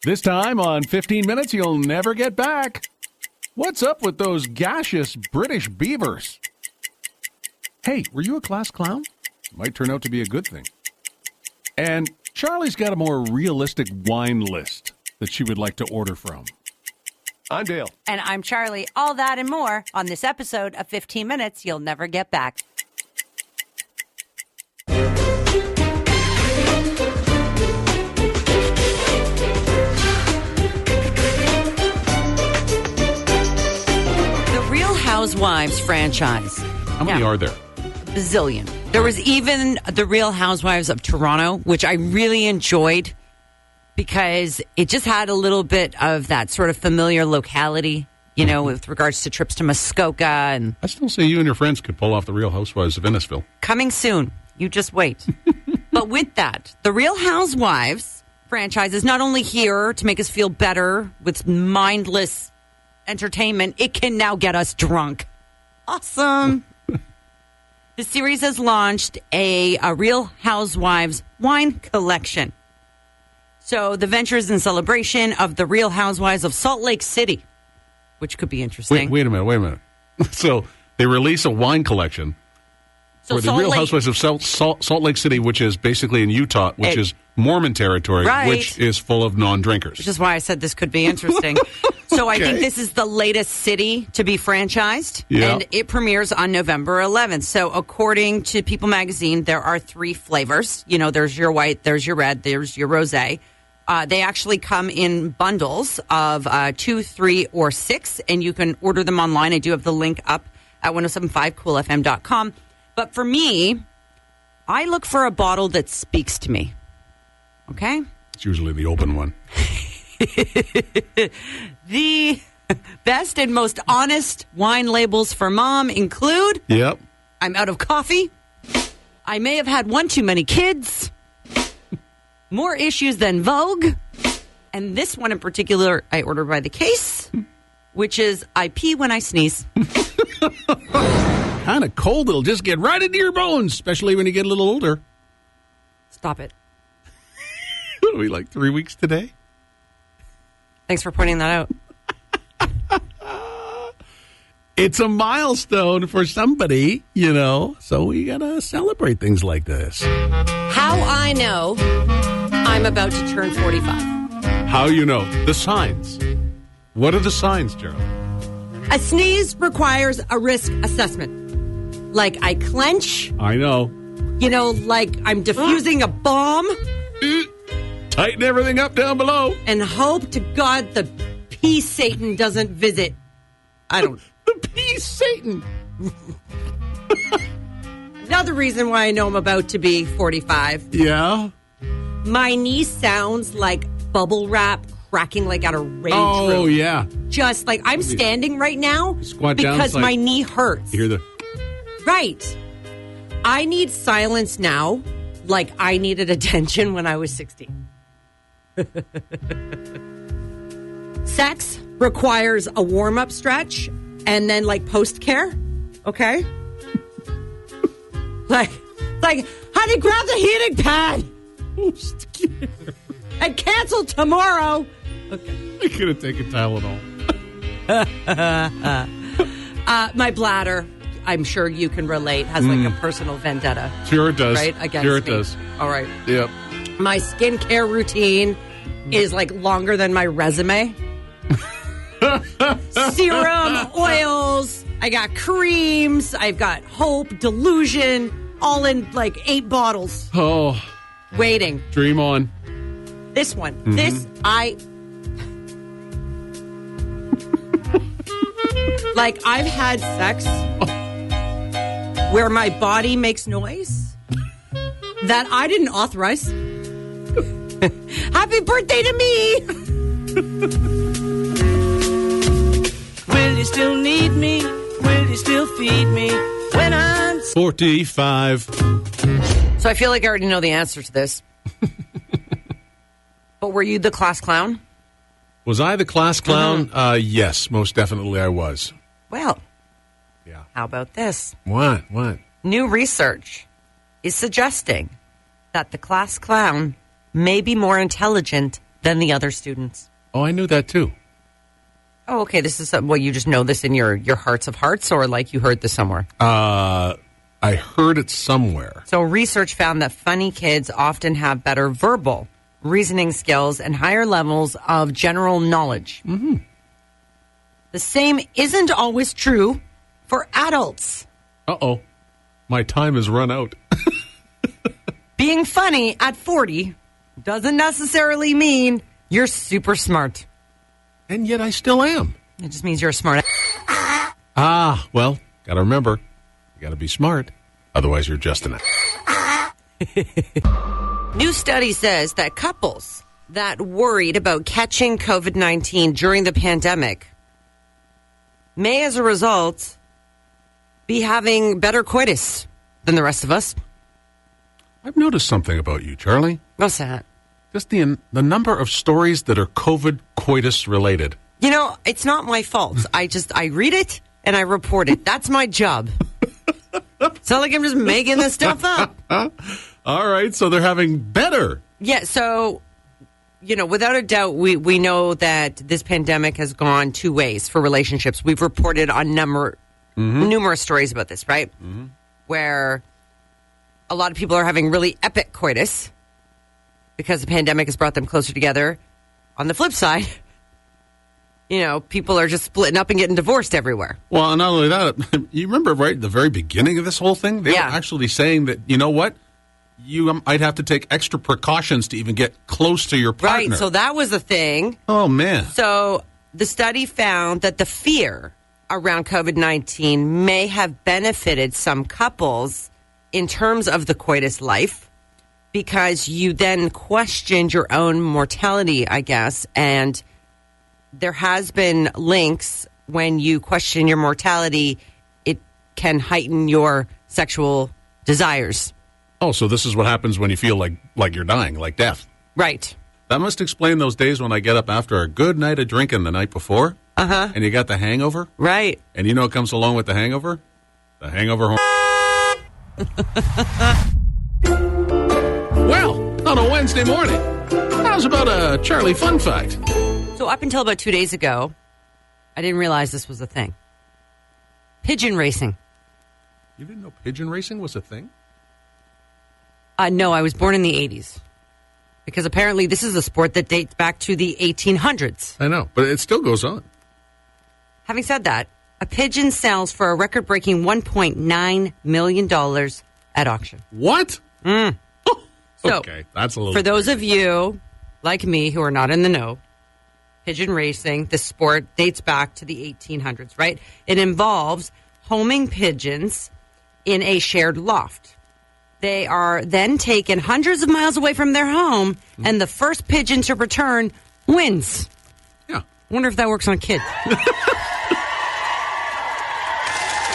This time on 15 Minutes You'll Never Get Back. What's up with those gaseous British beavers? Hey, were you a class clown? Might turn out to be a good thing. And Charlie's got a more realistic wine list that she would like to order from. I'm Dale. And I'm Charlie. All that and more on this episode of 15 Minutes You'll Never Get Back. Housewives franchise. How many are there? Bazillion. There was even the Real Housewives of Toronto, which I really enjoyed because it just had a little bit of that sort of familiar locality, you know, with regards to trips to Muskoka. And I still say you and your friends could pull off the Real Housewives of Innisfil. Coming soon. You just wait. But with that, the Real Housewives franchise is not only here to make us feel better with mindless entertainment, it can now get us drunk. Awesome. The series has launched a Real Housewives wine collection. So the venture is in celebration of the Real Housewives of Salt Lake City, which could be interesting. Wait a minute. So they release a wine collection for the Real Housewives of Salt Lake City, which is basically in Utah, which is Mormon territory, right, which is full of non-drinkers. Which is why I said this could be interesting. So I think this is the latest city to be franchised, and it premieres on November 11th. So according to People Magazine, there are 3 flavors. You know, there's your white, there's your red, there's your rosé. They actually come in bundles of 2, 3, or 6, and you can order them online. I do have the link up at 1075koolfm.com. But for me, I look for a bottle that speaks to me. Okay? It's usually the open one. The best and most honest wine labels for mom include... Yep. I'm out of coffee. I may have had one too many kids. More issues than Vogue. And this one in particular, I ordered by the case, which is I pee when I sneeze. Kind of cold, it'll just get right into your bones, especially when you get a little older. Stop it. It'll be like 3 weeks today. Thanks for pointing that out. It's a milestone for somebody, you know, so we got to celebrate things like this. How I know I'm about to turn 45. How you know? The signs. What are the signs, Gerald? A sneeze requires a risk assessment. Like I clench. I know. You know, like I'm diffusing a bomb. Tighten everything up down below. And hope to God the pea Satan doesn't visit. I don't. The pea Satan. Another reason why I know I'm about to be 45. Yeah. My knee sounds like bubble wrap cracking like at a rage Oh, room. yeah. Just like I'm standing right now Squat down, because like, my knee hurts. You hear the... Right. I need silence now like I needed attention when I was 16. Sex requires a warm-up stretch and then like post-care. Okay? like, honey, grab the heating pad and cancel tomorrow. Okay. I could have taken Tylenol. My bladder, I'm sure you can relate, has like a personal vendetta. Sure it does. Right? Against sure it me. does. All right. Yep. My skincare routine is like longer than my resume. Serum, oils, I got creams, I've got hope, delusion, all in like 8 bottles. Oh. Waiting. Dream on. This one. Mm-hmm. This, like, I've had sex where my body makes noise that I didn't authorize. Happy birthday to me! Will you still need me? Will you still feed me when I'm 45? So I feel like I already know the answer to this. But were you the class clown? Was I the class clown? Yes, most definitely I was. Well, Yeah. how about this? What? New research is suggesting that the class clown may be more intelligent than the other students. Oh, I knew that too. Oh, okay. This is you just know this in your hearts of hearts, or like you heard this somewhere? I heard it somewhere. So research found that funny kids often have better verbal, reasoning skills, and higher levels of general knowledge. Mm-hmm. The same isn't always true for adults. Uh-oh. My time has run out. Being funny at 40 doesn't necessarily mean you're super smart. And yet I still am. It just means you're a smart. Well, got to remember, you got to be smart. Otherwise, you're just an. New study says that couples that worried about catching COVID-19 during the pandemic may, as a result, be having better coitus than the rest of us. I've noticed something about you, Charlie. What's that? Just the number of stories that are COVID coitus related. You know, it's not my fault. I read it and I report it. That's my job. It's not like I'm just making this stuff up. All right, so they're having better. Yeah, so, without a doubt, we know that this pandemic has gone two ways for relationships. We've reported on numerous stories about this, right? Mm-hmm. Where a lot of people are having really epic coitus because the pandemic has brought them closer together. On the flip side, people are just splitting up and getting divorced everywhere. Well, and not only that, you remember right at the very beginning of this whole thing? They were actually saying that, you know what? I'd have to take extra precautions to even get close to your partner. Right, so that was the thing. Oh, man. So the study found that the fear around COVID-19 may have benefited some couples in terms of the coitus life because you then questioned your own mortality, I guess, and there has been links when you question your mortality, it can heighten your sexual desires. Oh, so this is what happens when you feel like you're dying, like death. Right. That must explain those days when I get up after a good night of drinking the night before. Uh-huh. And you got the hangover. Right. And you know what comes along with the hangover? The hangover. Well, on a Wednesday morning, how's about a Charlie fun fact? So up until about 2 days ago, I didn't realize this was a thing. Pigeon racing. You didn't know pigeon racing was a thing? No, I was born in the 80s. Because apparently this is a sport that dates back to the 1800s. I know, but it still goes on. Having said that, a pigeon sells for a record-breaking $1.9 million at auction. What? So, okay, that's a little... For those of you, like me, who are not in the know, pigeon racing, the sport dates back to the 1800s, right? It involves homing pigeons in a shared loft. They are then taken hundreds of miles away from their home, and the first pigeon to return wins. Yeah. Wonder if that works on kids.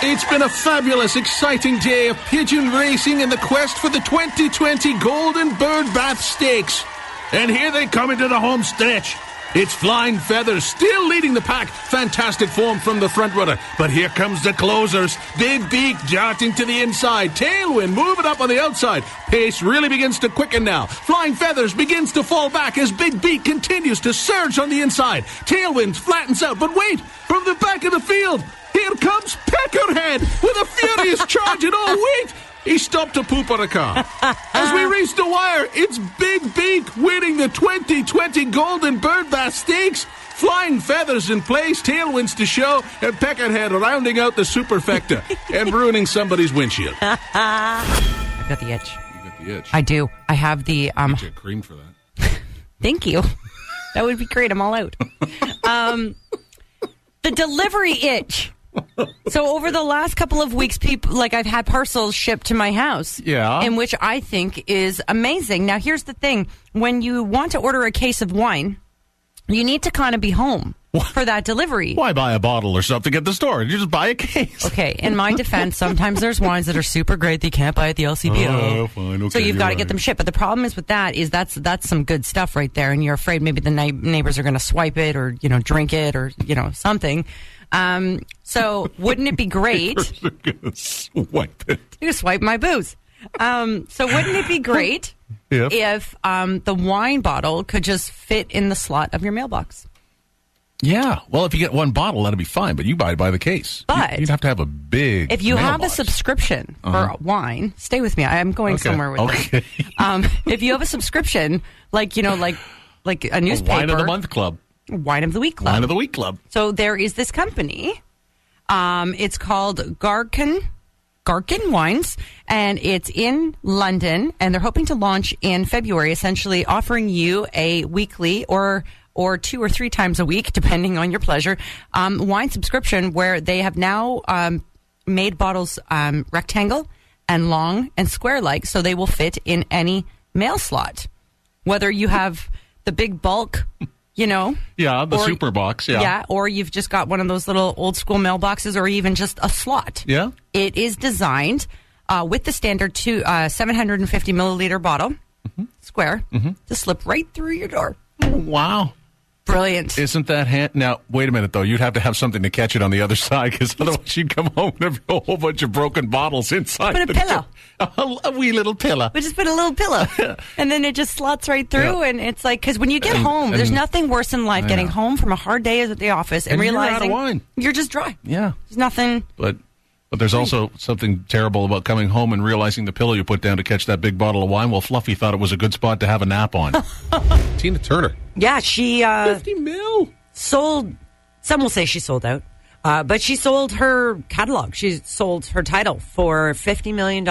It's been a fabulous, exciting day of pigeon racing in the quest for the 2020 Golden Bird Bath Stakes. And here they come into the home stretch. It's Flying Feathers still leading the pack. Fantastic form from the front runner. But here comes the closers. Big Beak darting to the inside. Tailwind moving up on the outside. Pace really begins to quicken now. Flying Feathers begins to fall back as Big Beak continues to surge on the inside. Tailwind flattens out. But wait, from the back of the field, here comes Peckerhead with a furious charge. And oh, wait! He stopped to poop on a car. As we reach the wire, it's Big Beak winning the 2020 Golden Bird Bath Stakes. Flying Feathers in place, tailwinds to show, and Peckerhead rounding out the superfecta and ruining somebody's windshield. I've got the itch. You got the itch. I do. I have the... Get cream for that. Thank you. That would be great. I'm all out. The delivery itch. So over the last couple of weeks, I've had parcels shipped to my house. Yeah. In which I think is amazing. Now, here's the thing. When you want to order a case of wine, you need to kind of be home for that delivery. Why buy a bottle or something at the store? You just buy a case. Okay. In my defense, sometimes there's wines that are super great that you can't buy at the LCBO. Oh, fine. Okay, so you've got to get them shipped. But the problem is with that is that's some good stuff right there. And you're afraid maybe the neighbors are going to swipe it or, drink it or, something. So wouldn't it be great? Swipe it. You swipe my booze. So wouldn't it be great if the wine bottle could just fit in the slot of your mailbox. Yeah. Well, if you get one bottle, that'll be fine, but you buy by the case. But you'd have to have a big if you have a mailbox. subscription for wine, stay with me. I am going somewhere with this. If you have a subscription, like a newspaper. Wine of the Month Club. Wine of the Week Club. Wine of the Week Club. So there is this company. It's called Garkin Wines, and it's in London, and they're hoping to launch in February, essentially offering you a weekly or 2 or 3 times a week, depending on your pleasure, wine subscription where they have now made bottles rectangle and long and square-like, so they will fit in any mail slot. Whether you have the big bulk, Yeah, the super box, Yeah, or you've just got one of those little old-school mailboxes or even just a slot. Yeah. It is designed with the standard 750-milliliter bottle, square, to slip right through your door. Wow. Brilliant. Isn't that Now, wait a minute, though. You'd have to have something to catch it on the other side, because otherwise you'd come home and have a whole bunch of broken bottles inside. Put a pillow. A wee little pillow. We just put a little pillow. And then it just slots right through, and it's like, because when you get home, there's nothing worse in life getting home from a hard day at the office and realizing you're out of wine. You're just dry. Yeah. There's nothing. But there's also something terrible about coming home and realizing the pillow you put down to catch that big bottle of wine. Well, Fluffy thought it was a good spot to have a nap on. Tina Turner. Yeah, she 50 mil. sold, some will say she sold out, but she sold her catalog. She sold her title for $50 million.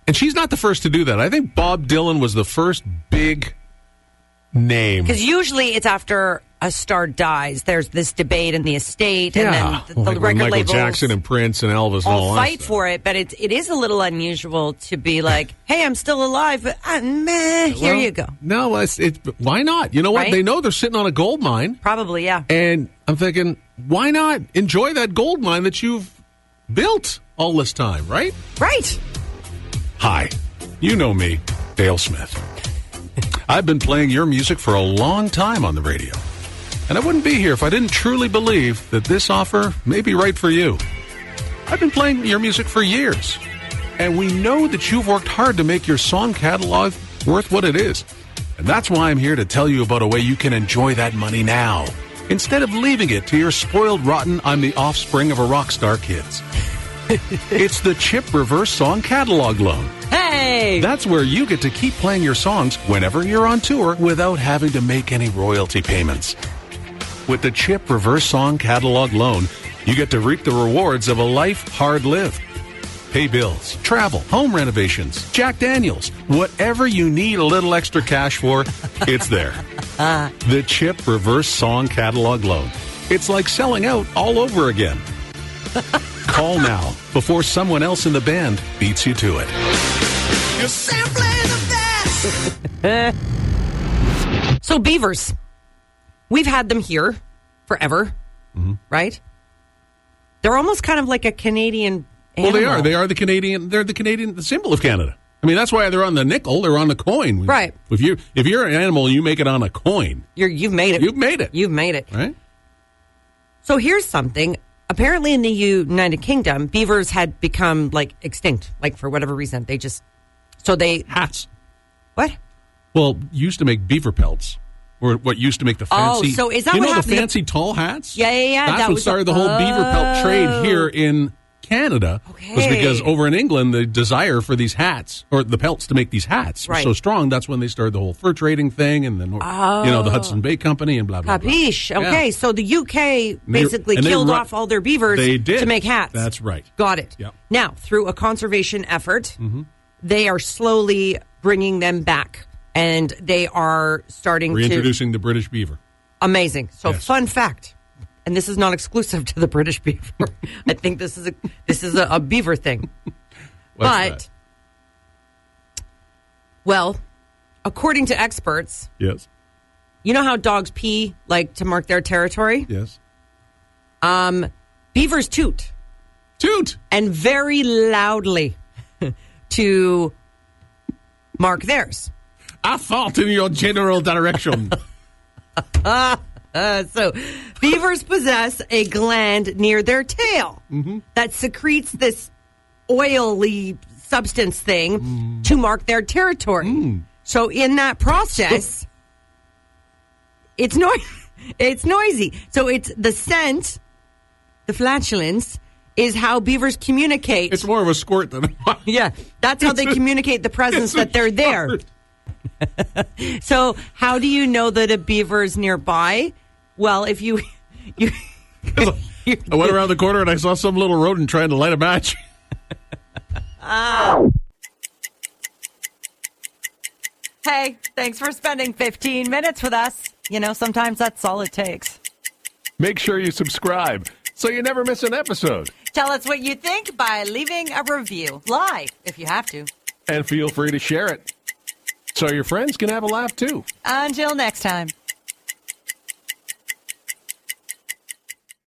And she's not the first to do that. I think Bob Dylan was the first big name. Because usually it's after a star dies. There's this debate in the estate, and then the like record Michael labels Jackson and Prince and Elvis and all all that fight stuff. for it. But it is a little unusual to be like, hey, I'm still alive, but here you go. No, why not? You know what? Right? They know they're sitting on a gold mine. Probably, yeah. And I'm thinking, why not enjoy that gold mine that you've built all this time, right? Right. Hi, you know me, Dale Smith. I've been playing your music for a long time on the radio. And I wouldn't be here if I didn't truly believe that this offer may be right for you. I've been playing your music for years. And we know that you've worked hard to make your song catalog worth what it is. And that's why I'm here to tell you about a way you can enjoy that money now, instead of leaving it to your spoiled, rotten, I'm the offspring of a rock star kids. It's the Chip Reverse Song Catalog Loan. Hey! That's where you get to keep playing your songs whenever you're on tour without having to make any royalty payments. With the Chip Reverse Song Catalog Loan, you get to reap the rewards of a life hard lived. Pay bills, travel, home renovations, Jack Daniels, whatever you need a little extra cash for, it's there. The Chip Reverse Song Catalog Loan. It's like selling out all over again. Call now before someone else in the band beats you to it. So beavers, we've had them here forever, right? They're almost kind of like a Canadian animal. Well, they are. They are the Canadian. They're the symbol of Canada. I mean, that's why they're on the nickel. They're on the coin. Right. If you're an animal, you make it on a coin. You've made it. You've made it. You've made it. Right. So here's something. Apparently in the United Kingdom, beavers had become like extinct, like for whatever reason. Hats. What? Well, used to make beaver pelts. Or what used to make the fancy... Oh, so is that you what know happened? the fancy tall hats? Yeah. That's what started the whole beaver pelt trade here in Canada. Okay. Was because over in England, the desire for these hats, or the pelts to make these hats, was so strong, that's when they started the whole fur trading thing, and then the Hudson Bay Company, and blah, blah, blah. Capiche. Okay, so the UK basically killed off all their beavers to make hats. That's right. Got it. Yep. Now, through a conservation effort, they are slowly bringing them back. And they are starting reintroducing the British beaver. Amazing. So, Yes. Fun fact, and this is not exclusive to the British beaver. I think this is a beaver thing. What's that? Well, according to experts, Yes. you know how dogs pee like to mark their territory? Yes. Beavers toot. Toot! And very loudly to mark theirs. I thought in your general direction. So, beavers possess a gland near their tail that secretes this oily substance thing to mark their territory. So in that process, it's noisy. So it's the scent, the flatulence, is how beavers communicate. It's more of a squirt than a Yeah, that's how they communicate the presence that they're there. So how do you know that a beaver is nearby? Well, if you I went around the corner and I saw some little rodent trying to light a match. Hey, thanks for spending 15 minutes with us. You know, sometimes that's all it takes. Make sure you subscribe so you never miss an episode. Tell us what you think by leaving a review. Live, if you have to. And feel free to share it so your friends can have a laugh too. Until next time.